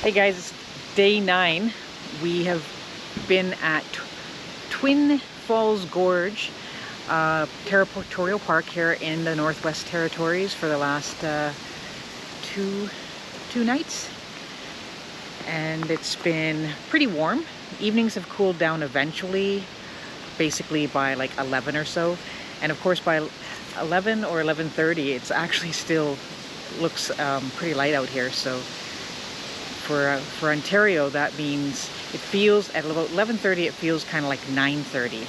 Hey guys, it's day 9. We have been at Twin Falls Gorge, territorial park here in the Northwest Territories for the last two nights. And it's been pretty warm. Evenings have cooled down eventually, basically by like 11 or so. And of course by 11 or 11:30, it's actually still looks pretty light out here. So for Ontario, that means it feels at about 11:30, it feels kind of like 9:30.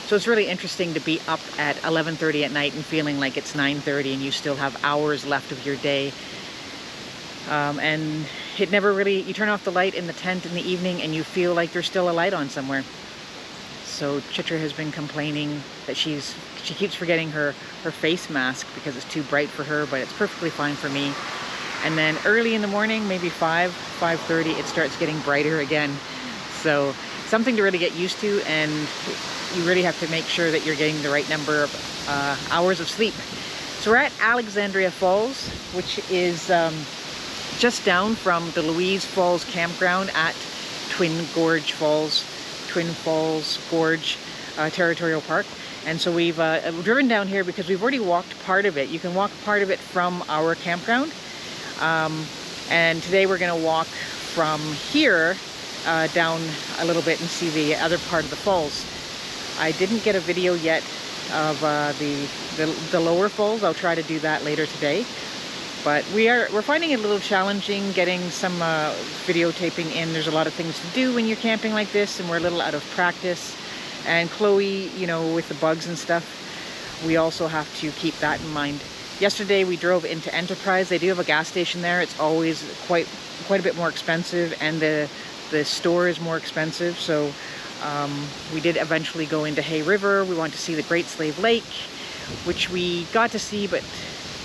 So it's really interesting to be up at 11:30 at night and feeling like it's 9:30 and you still have hours left of your day. And it never really, you turn off the light in the tent in the evening and you feel like there's still a light on somewhere. So Chitra has been complaining that she keeps forgetting her face mask because it's too bright for her, but it's perfectly fine for me. And then early in the morning, maybe 5:30, it starts getting brighter again. So something to really get used to, and you really have to make sure that you're getting the right number of hours of sleep. So we're at Alexandria Falls, which is just down from the Louise Falls campground at Twin Falls Gorge Territorial Park. And so we've driven down here because we've already walked part of it. You can walk part of it from our campground. And today we're going to walk from here down a little bit and see the other part of the falls. I didn't get a video yet of the lower falls. I'll try to do that later today. But we're finding it a little challenging getting some videotaping in. There's a lot of things to do when you're camping like this, and we're a little out of practice. And Chloe, you know, with the bugs and stuff, we also have to keep that in mind. Yesterday we drove into Enterprise. They do have a gas station there. It's always quite a bit more expensive, and the store is more expensive. So we did eventually go into Hay River. We want to see the Great Slave Lake, which we got to see, but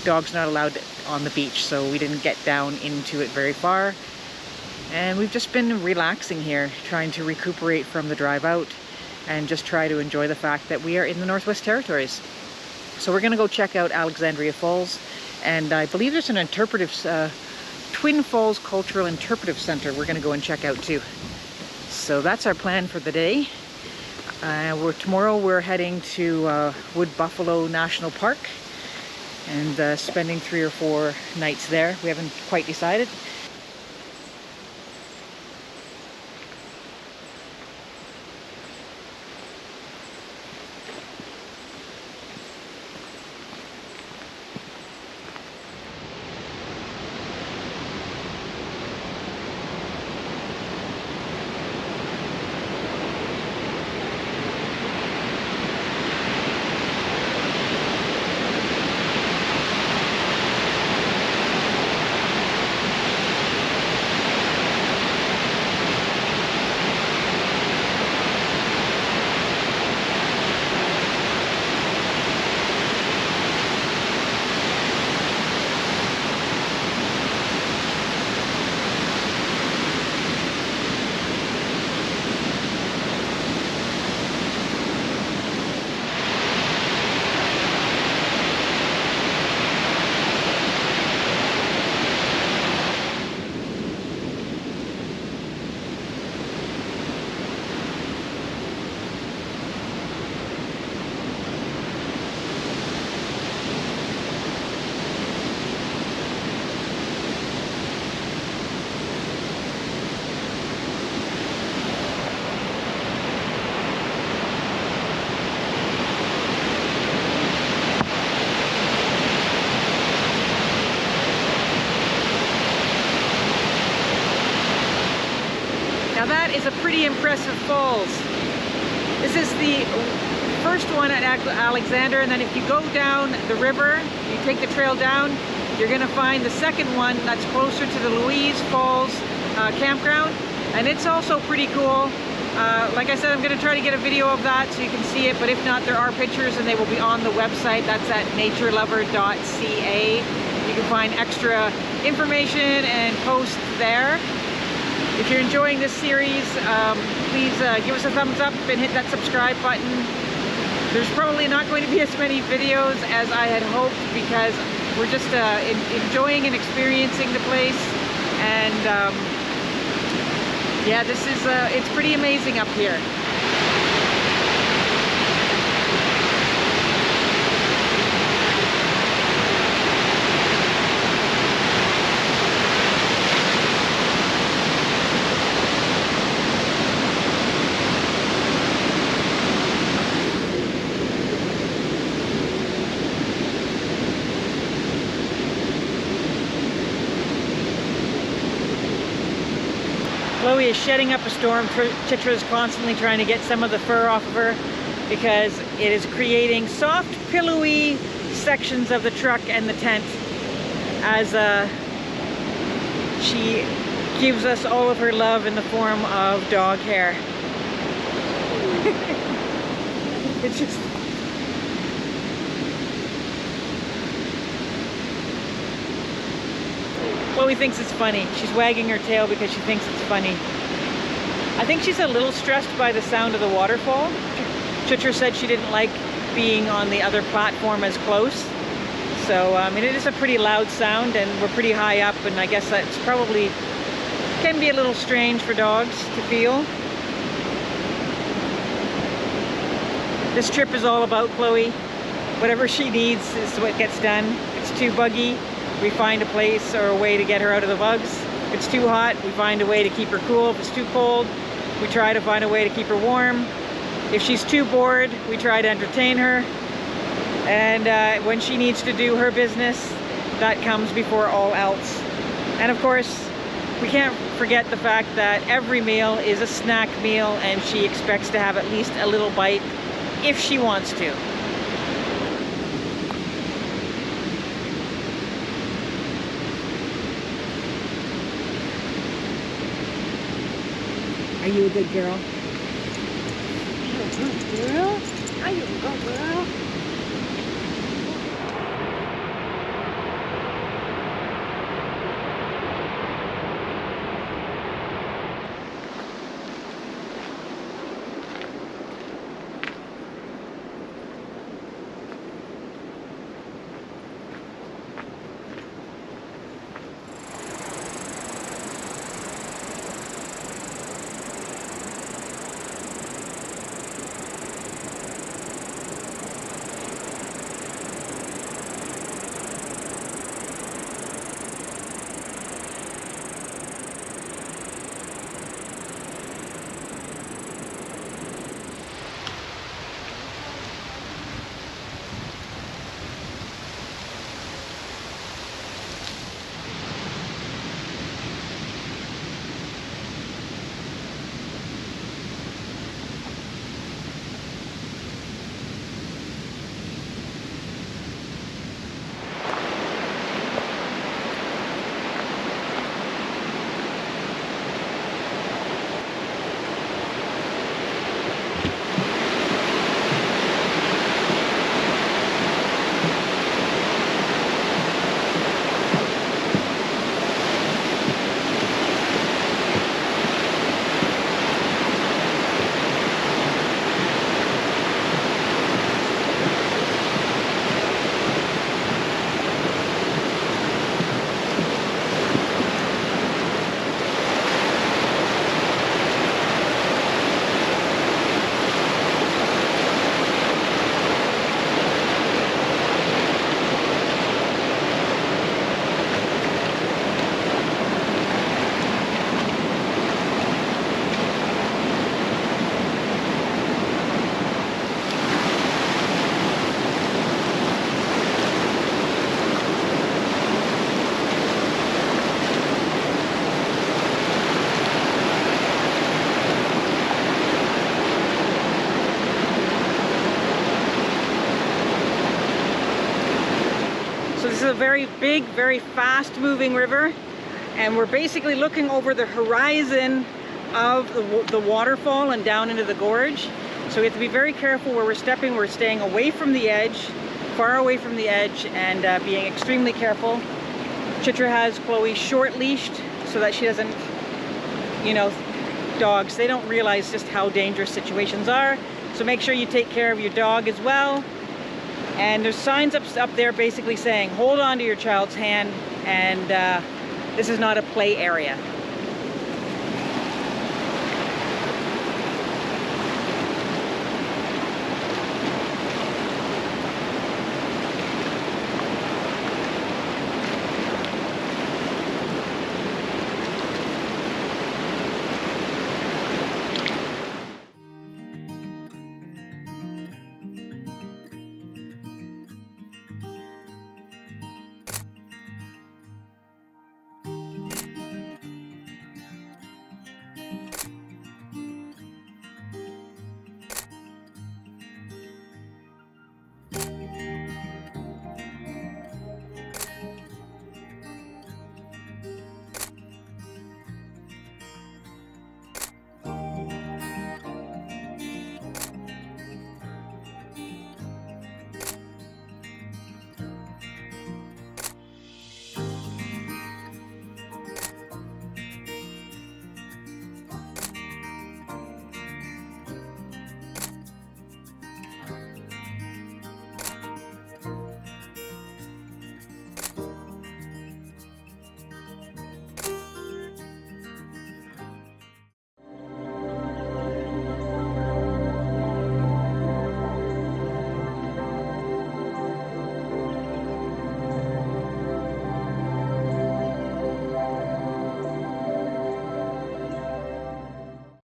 dog's not allowed on the beach, so we didn't get down into it very far. And we've just been relaxing here, trying to recuperate from the drive out and just try to enjoy the fact that we are in the Northwest Territories. So we're going to go check out Alexandria Falls, and I believe there's an interpretive Twin Falls Cultural Interpretive Center we're going to go and check out too. So that's our plan for the day. Tomorrow we're heading to Wood Buffalo National Park and spending 3 or 4 nights there. We haven't quite decided. Now that is a pretty impressive falls. This is the first one at Alexander, and then if you go down the river, you take the trail down, you're going to find the second one that's closer to the Louise Falls campground, and it's also pretty cool. Like I said, I'm going to try to get a video of that so you can see it, but if not, there are pictures and they will be on the website. That's at naturelover.ca. You can find extra information and posts there. If you're enjoying this series, please give us a thumbs up and hit that subscribe button. There's probably not going to be as many videos as I had hoped because we're just enjoying and experiencing the place, and Yeah, this is, it's pretty amazing up here. Chloe is shedding up a storm. Chitra is constantly trying to get some of the fur off of her because it is creating soft, pillowy sections of the truck and the tent as she gives us all of her love in the form of dog hair. It's just... Chloe thinks it's funny. She's wagging her tail because she thinks it's funny. I think she's a little stressed by the sound of the waterfall. Chitra said she didn't like being on the other platform as close. So, I mean, it is a pretty loud sound and we're pretty high up, and I guess that's probably can be a little strange for dogs to feel. This trip is all about Chloe. Whatever she needs is what gets done. If it's too buggy, we find a place or a way to get her out of the bugs. If it's too hot, we find a way to keep her cool. If it's too cold, we try to find a way to keep her warm. If she's too bored, we try to entertain her. And when she needs to do her business, that comes before all else. And of course, we can't forget the fact that every meal is a snack meal and she expects to have at least a little bite if she wants to. Are you a good girl? Are you a good girl? Are you a good girl? This is a very big, very fast moving river, and we're basically looking over the horizon of the waterfall and down into the gorge. So we have to be very careful where we're stepping. We're staying away from the edge, far away from the edge, and being extremely careful. Chitra has Chloe short leashed so that she doesn't, you know, dogs, they don't realize just how dangerous situations are. So make sure you take care of your dog as well. And there's signs up there basically saying, hold on to your child's hand, and this is not a play area.